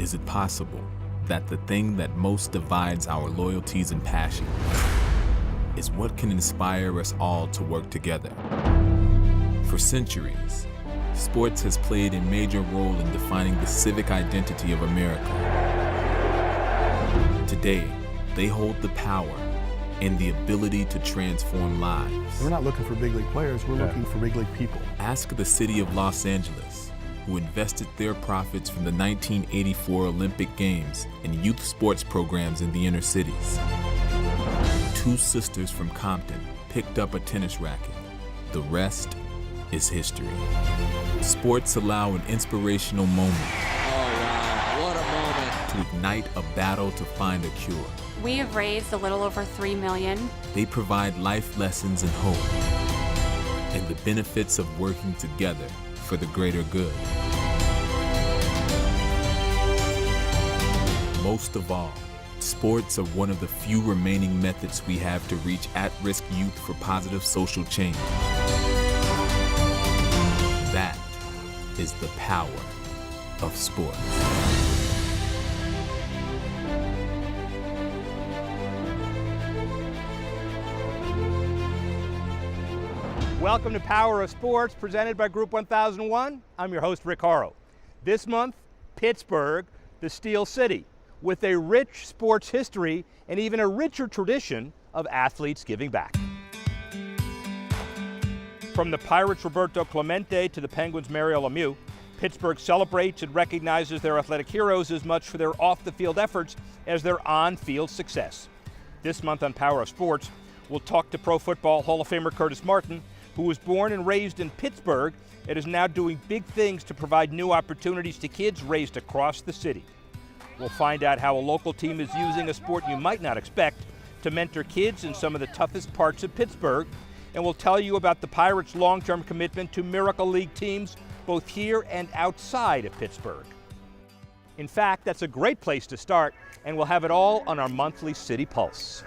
is it possible that the thing that most divides our loyalties and passions is what can inspire us all to work together? For centuries, sports has played a major role in defining the civic identity of America. Today, they hold the power and the ability to transform lives. We're not looking for big league players, we're looking for big league people. Ask the city of Los Angeles, who invested their profits from the 1984 Olympic Games in youth sports programs in the inner cities. Two sisters from Compton picked up a tennis racket. The rest is history. Sports allow an inspirational moment. Oh wow, what a moment. To ignite a battle to find a cure. We have raised a little over $3 million. They provide life lessons and hope, and the benefits of working together for the greater good. Most of all, sports are one of the few remaining methods we have to reach at-risk youth for positive social change. That is the power of sports. Welcome to Power of Sports, presented by Group 1001. I'm your host, Rick Horrow. This month, Pittsburgh, the Steel City, with a rich sports history and even a richer tradition of athletes giving back. From the Pirates' Roberto Clemente to the Penguins' Mario Lemieux, Pittsburgh celebrates and recognizes their athletic heroes as much for their off-the-field efforts as their on-field success. This month on Power of Sports, we'll talk to Pro Football Hall of Famer Curtis Martin, who was born and raised in Pittsburgh and is now doing big things to provide new opportunities to kids raised across the city. We'll find out how a local team is using a sport you might not expect to mentor kids in some of the toughest parts of Pittsburgh, and we'll tell you about the Pirates' long-term commitment to Miracle League teams both here and outside of Pittsburgh. In fact, that's a great place to start, and we'll have it all on our monthly City Pulse.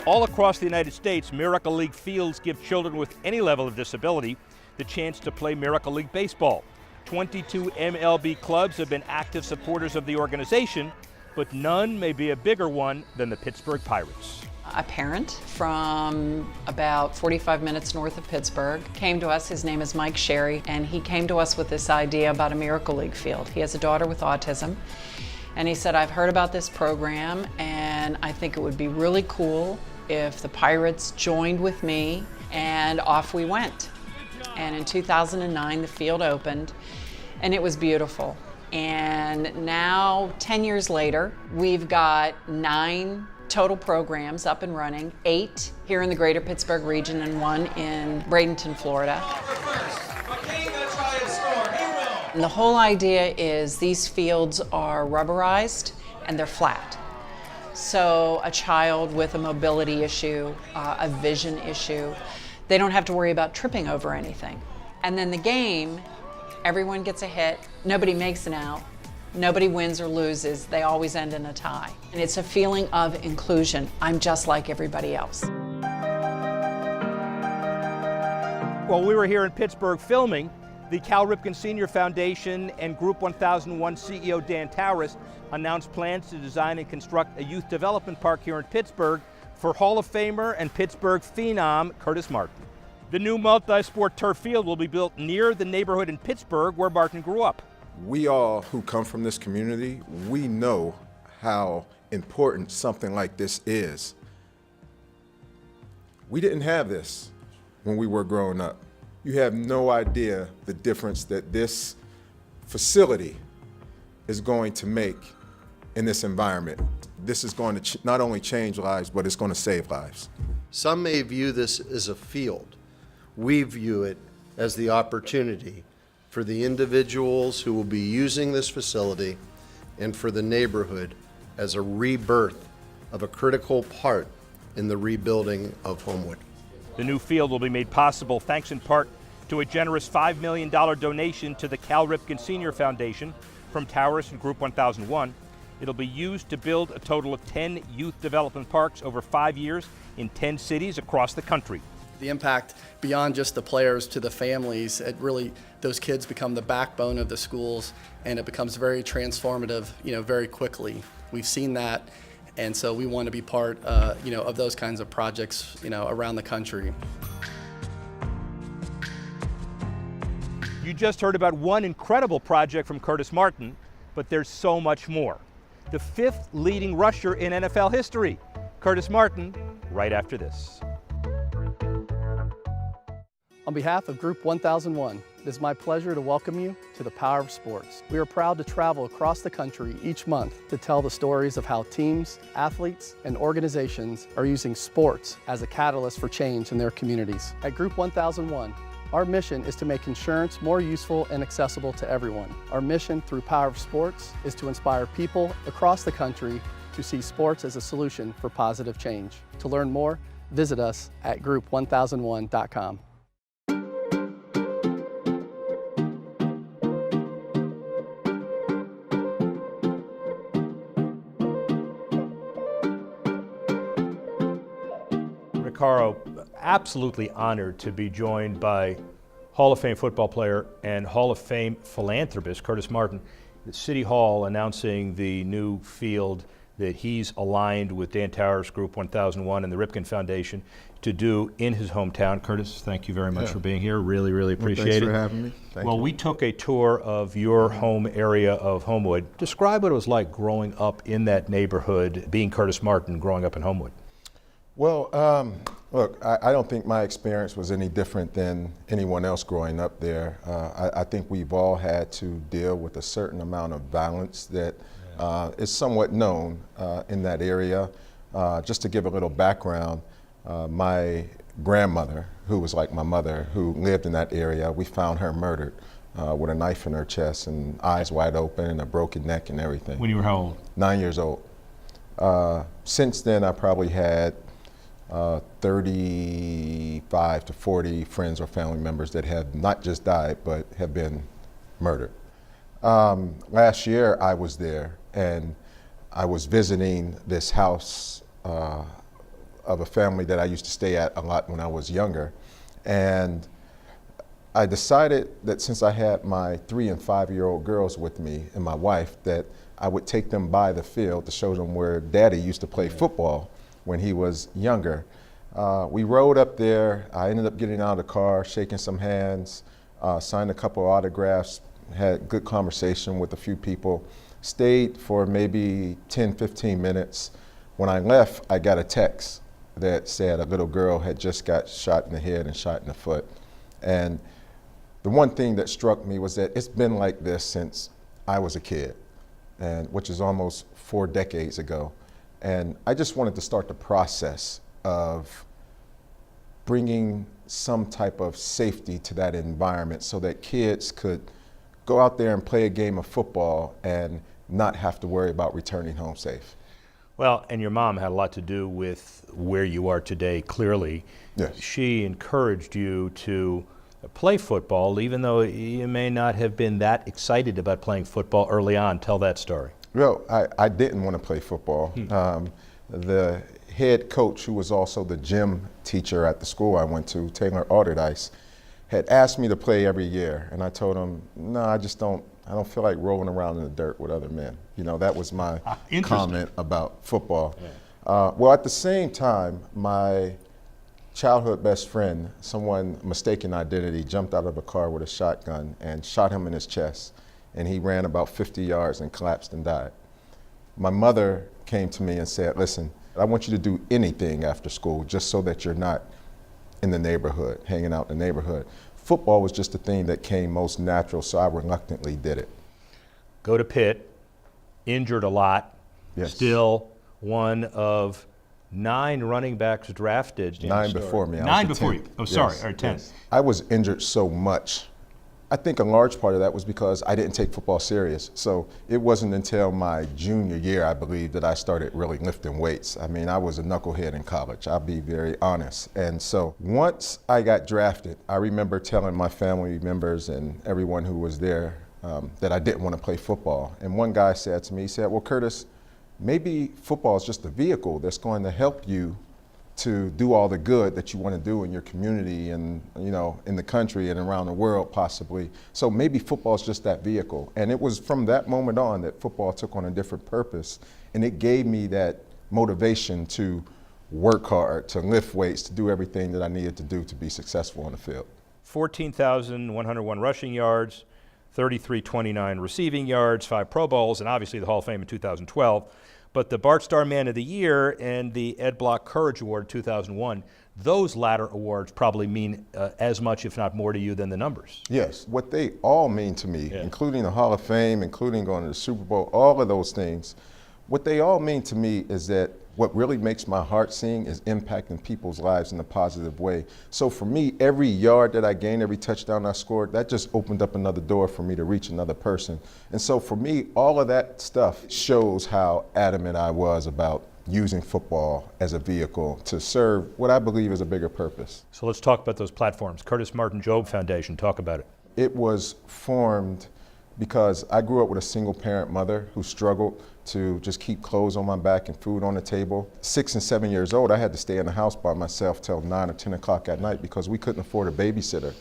All across the United States, Miracle League fields give children with any level of disability the chance to play Miracle League baseball. 22 MLB clubs have been active supporters of the organization, but none may be a bigger one than the Pittsburgh Pirates. A parent from about 45 minutes north of Pittsburgh came to us. His name is Mike Sherry, and he came to us with this idea about a Miracle League field. He has a daughter with autism, and he said, I've heard about this program, and I think it would be really cool if the Pirates joined with me, and off we went. And in 2009, the field opened, and it was beautiful. And now, 10 years later, we've got 9 total programs up and running, 8 here in the greater Pittsburgh region and 1 in Bradenton, Florida. And the whole idea is these fields are rubberized and they're flat. So a child with a mobility issue, a vision issue, they don't have to worry about tripping over anything. And then the game, everyone gets a hit, nobody makes an out, nobody wins or loses, they always end in a tie. And it's a feeling of inclusion. I'm just like everybody else. While we were here in Pittsburgh filming, the Cal Ripken Senior Foundation and Group 1001 CEO Dan Tauris announced plans to design and construct a youth development park here in Pittsburgh for Hall of Famer and Pittsburgh phenom Curtis Martin. The new multi-sport turf field will be built near the neighborhood in Pittsburgh where Martin grew up. We all who come from this community, we know how important something like this is. We didn't have this when we were growing up. You have no idea the difference that this facility is going to make in this environment. This is going to not only change lives, but it's going to save lives. Some may view this as a field. We view it as the opportunity for the individuals who will be using this facility and for the neighborhood as a rebirth of a critical part in the rebuilding of Homewood. The new field will be made possible thanks in part to a generous $5 million donation to the Cal Ripken Senior Foundation from Tauris and Group 1001. It'll be used to build a total of 10 youth development parks over 5 years in 10 cities across the country. The impact beyond just the players to the families, it really, those kids become the backbone of the schools, and it becomes very transformative, very quickly. We've seen that, and so we want to be part, of those kinds of projects, around the country. You just heard about one incredible project from Curtis Martin, but there's so much more. The 5th leading rusher in NFL history, Curtis Martin, right after this. On behalf of Group 1001, it is my pleasure to welcome you to the Power of Sports. We are proud to travel across the country each month to tell the stories of how teams, athletes, and organizations are using sports as a catalyst for change in their communities. At Group 1001, our mission is to make insurance more useful and accessible to everyone. Our mission through Power of Sports is to inspire people across the country to see sports as a solution for positive change. To learn more, visit us at group1001.com. Horrow, absolutely honored to be joined by Hall of Fame football player and Hall of Fame philanthropist Curtis Martin. At City Hall announcing the new field that he's aligned with Dan Towers Group 1001 and the Ripken Foundation to do in his hometown. Curtis, thank you very much for being here. Really, really appreciate it. Thanks for having me. Thank you. We took a tour of your home area of Homewood. Describe what it was like growing up in that neighborhood, being Curtis Martin, growing up in Homewood. Well, look, I don't think my experience was any different than anyone else growing up there. I think we've all had to deal with a certain amount of violence that is somewhat known in that area. Just to give a little background, my grandmother, who was like my mother, who lived in that area, we found her murdered with a knife in her chest and eyes wide open and a broken neck and everything. When you were how old? 9 years old. Since then, I probably had 35 to 40 friends or family members that have not just died, but have been murdered. Last year I was there and I was visiting this house of a family that I used to stay at a lot when I was younger. And I decided that since I had my 3- and 5-year-old girls with me and my wife, that I would take them by the field to show them where Daddy used to play football when he was younger. We rode up there. I ended up getting out of the car, shaking some hands, signed a couple autographs, had good conversation with a few people, stayed for maybe 10, 15 minutes. When I left, I got a text that said a little girl had just got shot in the head and shot in the foot. And the one thing that struck me was that it's been like this since I was a kid, and which is almost 4 decades ago. And I just wanted to start the process of bringing some type of safety to that environment so that kids could go out there and play a game of football and not have to worry about returning home safe. Well, and your mom had a lot to do with where you are today, clearly. Yes. She encouraged you to play football, even though you may not have been that excited about playing football early on. Tell that story. Well, I didn't want to play football. The head coach, who was also the gym teacher at the school I went to, Taylor Alderdice, had asked me to play every year. And I told him, no, I don't feel like rolling around in the dirt with other men. That was my comment about football. Yeah. Well, at the same time, my childhood best friend, someone mistaken identity, jumped out of a car with a shotgun and shot him in his chest. And he ran about 50 yards and collapsed and died. My mother came to me and said, listen, I want you to do anything after school just so that you're not in the neighborhood, hanging out in the neighborhood. Football was just the thing that came most natural, so I reluctantly did it. Go to Pitt, injured a lot, yes. Still one of 9 running backs drafted. 9 before me. 9 before you. Oh, sorry, yes. or 10. Yes. I was injured so much. I think a large part of that was because I didn't take football serious. So it wasn't until my junior year, I believe, that I started really lifting weights. I mean, I was a knucklehead in college, I'll be very honest. And so once I got drafted, I remember telling my family members and everyone who was there that I didn't want to play football. And one guy said to me, he said, well, Curtis, maybe football is just a vehicle that's going to help you to do all the good that you want to do in your community and, you know, in the country and around the world possibly. So maybe football is just that vehicle. And it was from that moment on that football took on a different purpose, and it gave me that motivation to work hard, to lift weights, to do everything that I needed to do to be successful on the field. 14,101 rushing yards, 3,329 receiving yards, 5 Pro Bowls, and obviously the Hall of Fame in 2012. But the Bart Starr Man of the Year and the Ed Block Courage Award 2001, those latter awards probably mean as much, if not more to you than the numbers. Yes, what they all mean to me, including the Hall of Fame, including going to the Super Bowl, all of those things, what they all mean to me is that what really makes my heart sing is impacting people's lives in a positive way. So for me, every yard that I gained, every touchdown I scored, that just opened up another door for me to reach another person. And so for me, all of that stuff shows how adamant I was about using football as a vehicle to serve what I believe is a bigger purpose. So let's talk about those platforms. Curtis Martin Job Foundation, talk about it. It was formed because I grew up with a single parent mother who struggled to just keep clothes on my back and food on the table. 6 and 7 years old, I had to stay in the house by myself till 9 or 10 o'clock at night because we couldn't afford a babysitter.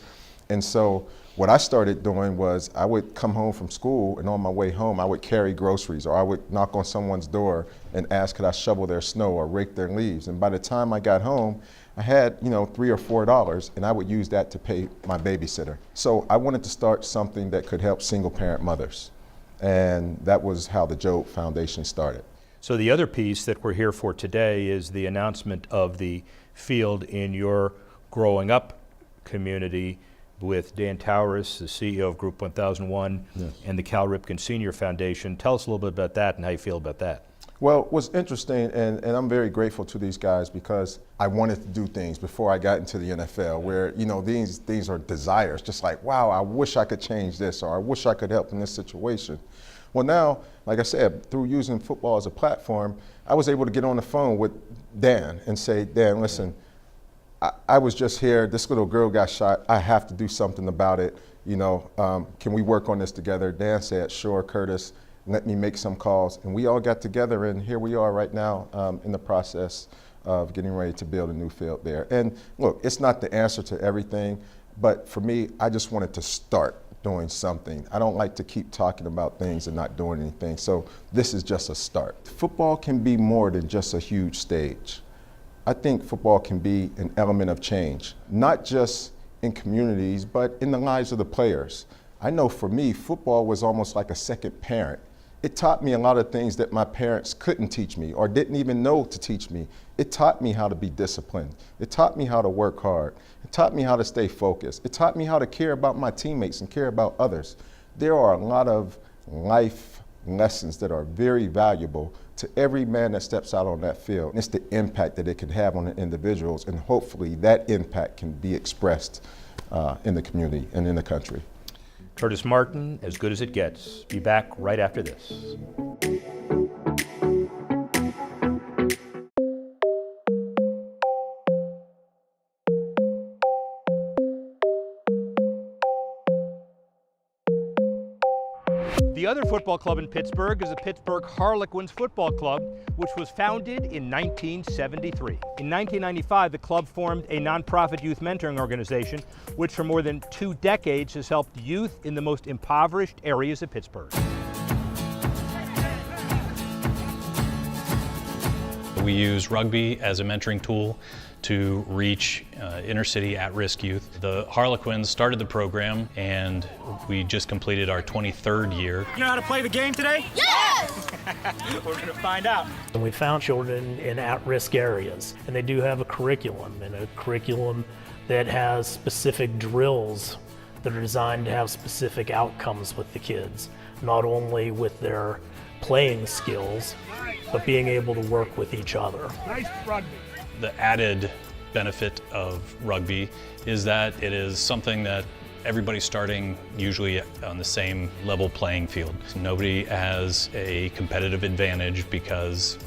And so what I started doing was I would come home from school, and on my way home I would carry groceries, or I would knock on someone's door and ask could I shovel their snow or rake their leaves. And by the time I got home, I had, $3 or $4, and I would use that to pay my babysitter. So I wanted to start something that could help single parent mothers. And that was how the Job Foundation started. So the other piece that we're here for today is the announcement of the field in your growing up community with Dan Towers, the CEO of Group 1001, and the Cal Ripken Senior Foundation. Tell us a little bit about that and how you feel about that. Well, what's interesting, and I'm very grateful to these guys because I wanted to do things before I got into the NFL where, these are desires, just like, wow, I wish I could change this, or I wish I could help in this situation. Well, now, like I said, through using football as a platform, I was able to get on the phone with Dan and say, Dan, listen, I was just here, this little girl got shot, I have to do something about it, can we work on this together? Dan said, sure, Curtis. Let me make some calls, and we all got together, and here we are right now in the process of getting ready to build a new field there. And look, it's not the answer to everything, but for me, I just wanted to start doing something. I don't like to keep talking about things and not doing anything, so this is just a start. Football can be more than just a huge stage. I think football can be an element of change, not just in communities, but in the lives of the players. I know for me, football was almost like a second parent. It taught me a lot of things that my parents couldn't teach me or didn't even know to teach me. It taught me how to be disciplined. It taught me how to work hard. It taught me how to stay focused. It taught me how to care about my teammates and care about others. There are a lot of life lessons that are very valuable to every man that steps out on that field. And it's the impact that it can have on the individuals, and hopefully that impact can be expressed in the community and in the country. Curtis Martin, as good as it gets. Be back right after this. The other football club in Pittsburgh is the Pittsburgh Harlequins Football Club, which was founded in 1973. In 1995, the club formed a nonprofit youth mentoring organization, which for more than 2 decades has helped youth in the most impoverished areas of Pittsburgh. We use rugby as a mentoring tool to reach inner city at-risk youth. The Harlequins started the program, and we just completed our 23rd year. You know how to play the game today? Yes! We're going to find out. And we found children in at-risk areas, and they do have a curriculum, that has specific drills that are designed to have specific outcomes with the kids, not only with their playing skills, but being able to work with each other. Nice rugby. The added benefit of rugby is that it is something that everybody's starting usually on the same level playing field. So nobody has a competitive advantage because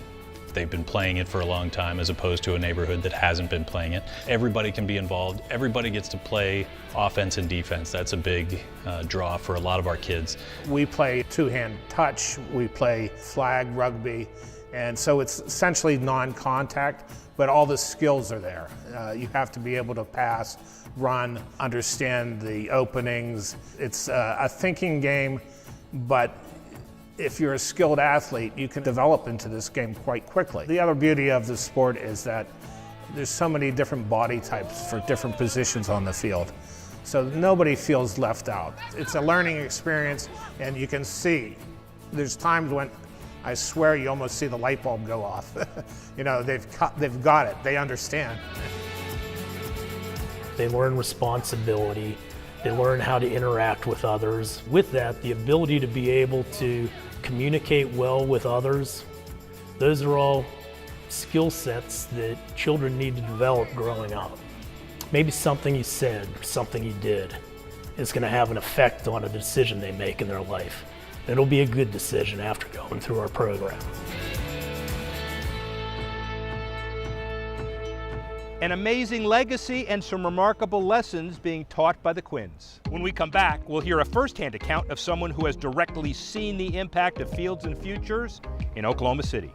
they've been playing it for a long time as opposed to a neighborhood that hasn't been playing it. Everybody can be involved. Everybody gets to play offense and defense. That's a big draw for a lot of our kids. We play two-hand touch, we play flag rugby, and so it's essentially non-contact, but all the skills are there. You have to be able to pass, run, understand the openings. It's a thinking game, but if you're a skilled athlete, you can develop into this game quite quickly. The other beauty of the sport is that there's so many different body types for different positions on the field. So nobody feels left out. It's a learning experience, and you can see, there's times when I swear you almost see the light bulb go off. You know, they've got it, they understand. They learn responsibility, they learn how to interact with others. With that, the ability to be able to communicate well with others, those are all skill sets that children need to develop growing up. Maybe something you said or something you did is going to have an effect on a decision they make in their life. It'll be a good decision after going through our program. An amazing legacy and some remarkable lessons being taught by the Quins. When we come back, we'll hear a first-hand account of someone who has directly seen the impact of Fields and Futures in Oklahoma City.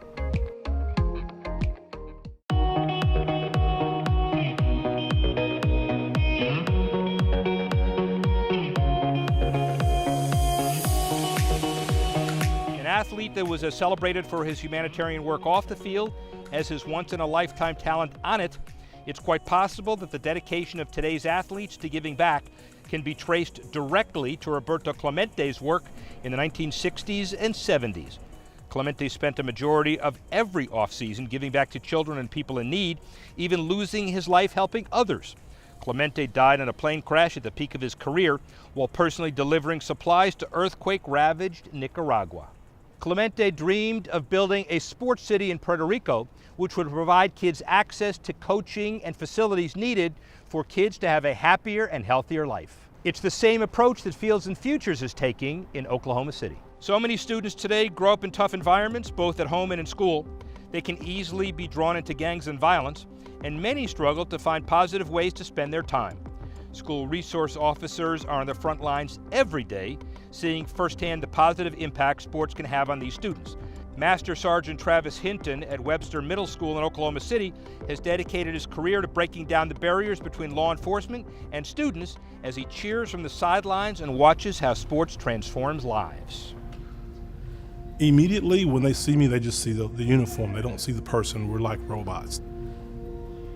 An athlete that was as celebrated for his humanitarian work off the field as his once-in-a-lifetime talent on it, it's quite possible that the dedication of today's athletes to giving back can be traced directly to Roberto Clemente's work in the 1960s and 70s. Clemente spent a majority of every offseason giving back to children and people in need, even losing his life helping others. Clemente died in a plane crash at the peak of his career while personally delivering supplies to earthquake-ravaged Nicaragua. Clemente dreamed of building a sports city in Puerto Rico which would provide kids access to coaching and facilities needed for kids to have a happier and healthier life. It's the same approach that Fields and Futures is taking in Oklahoma City. So many students today grow up in tough environments, both at home and in school. They can easily be drawn into gangs and violence, and many struggle to find positive ways to spend their time. School resource officers are on the front lines every day, seeing firsthand the positive impact sports can have on these students. Master Sergeant Travis Hinton at Webster Middle School in Oklahoma City has dedicated his career to breaking down the barriers between law enforcement and students as he cheers from the sidelines and watches how sports transforms lives. Immediately when they see me, they just see the uniform. They don't see the person. We're like robots.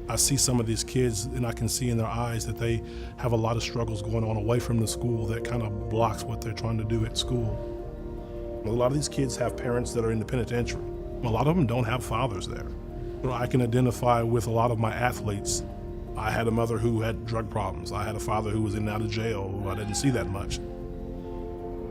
I see some of these kids and I can see in their eyes that they have a lot of struggles going on away from the school that kind of blocks what they're trying to do at school. A lot of these kids have parents that are in the penitentiary. A lot of them don't have fathers there. You know, I can identify with a lot of my athletes. I had a mother who had drug problems. I had a father who was in and out of jail who I didn't see that much.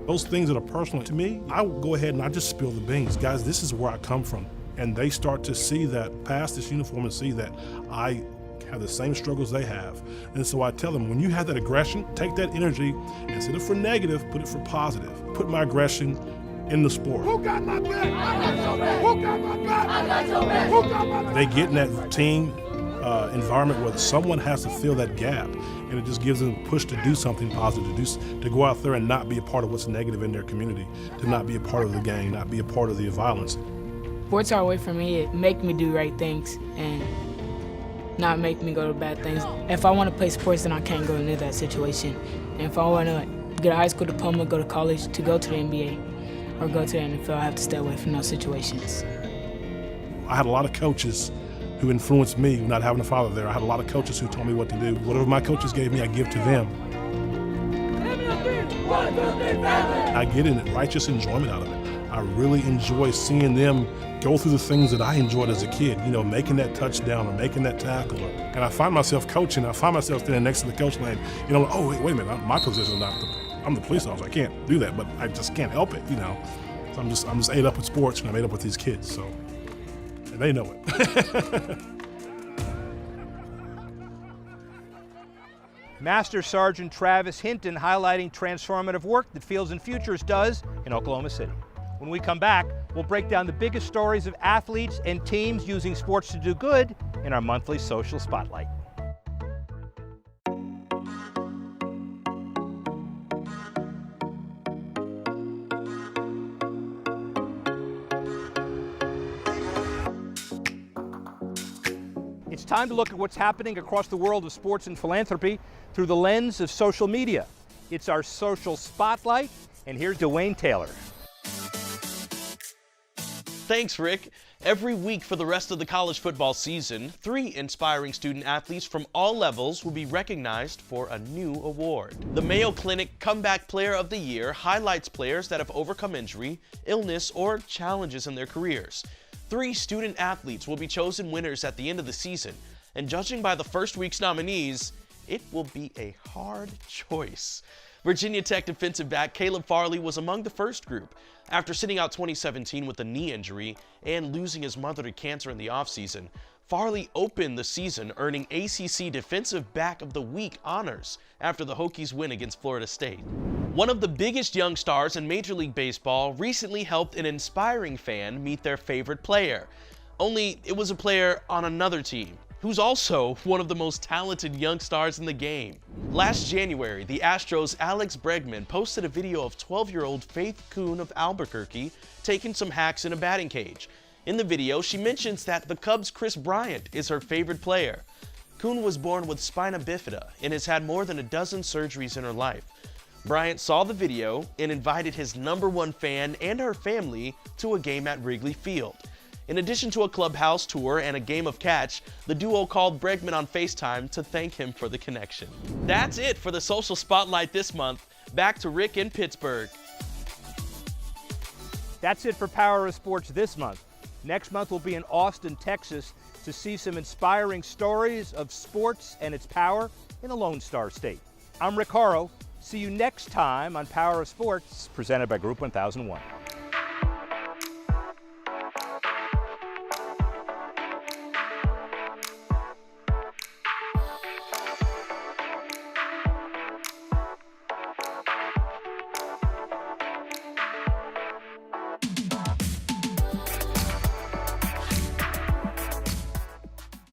Those things that are personal to me, I would go ahead and I just spill the beans. Guys, this is where I come from. And they start to see that, past this uniform, and see that I have the same struggles they have. And so I tell them, when you have that aggression, take that energy, instead of for negative, put it for positive. Put my aggression in the sport. Who got my back? I got your back. Who got my back? I got your back. Who got my back? They get in that team environment where someone has to fill that gap, and it just gives them a push to do something positive, to go out there and not be a part of what's negative in their community, to not be a part of the gang, not be a part of the violence. Sports are a way for me. It make me do right things and not make me go to bad things. If I want to play sports, then I can't go into that situation. And if I want to get a high school diploma, go to college, to go to the NBA, or go to the NFL, I have to stay away from those situations. I had a lot of coaches who influenced me, not having a father there. I had a lot of coaches who told me what to do. Whatever my coaches gave me, I give to them. I get in righteous enjoyment out of it. I really enjoy seeing them go through the things that I enjoyed as a kid, you know, making that touchdown or making that tackle. And I find myself coaching, I find myself standing next to the coach lane, you know, oh, wait a minute, my position is not I'm the police officer, I can't do that, but I just can't help it, you know. So I'm just ate up with sports, and I'm ate up with these kids, so, and they know it. Master Sergeant Travis Hinton highlighting transformative work that Fields and Futures does in Oklahoma City. When we come back, we'll break down the biggest stories of athletes and teams using sports to do good in our monthly Social Spotlight. time to look at what's happening across the world of sports and philanthropy through the lens of social media. It's our social spotlight, and here's Dwayne Taylor. Thanks, Rick. Every week for the rest of the college football season, 3 inspiring student athletes from all levels will be recognized for a new award. The Mayo Clinic Comeback Player of the Year highlights players that have overcome injury, illness, or challenges in their careers. 3 student athletes will be chosen winners at the end of the season, and judging by the first week's nominees, it will be a hard choice. Virginia Tech defensive back Caleb Farley was among the first group. After sitting out 2017 with a knee injury and losing his mother to cancer in the offseason, Farley opened the season earning ACC Defensive Back of the Week honors after the Hokies win against Florida State. One of the biggest young stars in Major League Baseball recently helped an inspiring fan meet their favorite player. Only it was a player on another team, who's also one of the most talented young stars in the game. Last January, the Astros' Alex Bregman posted a video of 12-year-old Faith Kuhn of Albuquerque taking some hacks in a batting cage. In the video, she mentions that the Cubs' Chris Bryant is her favorite player. Kuhn was born with spina bifida and has had more than a dozen surgeries in her life. Bryant saw the video and invited his #1 fan and her family to a game at Wrigley Field. In addition to a clubhouse tour and a game of catch, the duo called Bregman on FaceTime to thank him for the connection. That's it for the Social Spotlight this month. Back to Rick in Pittsburgh. That's it for Power of Sports this month. Next month we'll be in Austin, Texas to see some inspiring stories of sports and its power in the Lone Star State. I'm Rick Horrow. See you next time on Power of Sports, presented by Group 1001.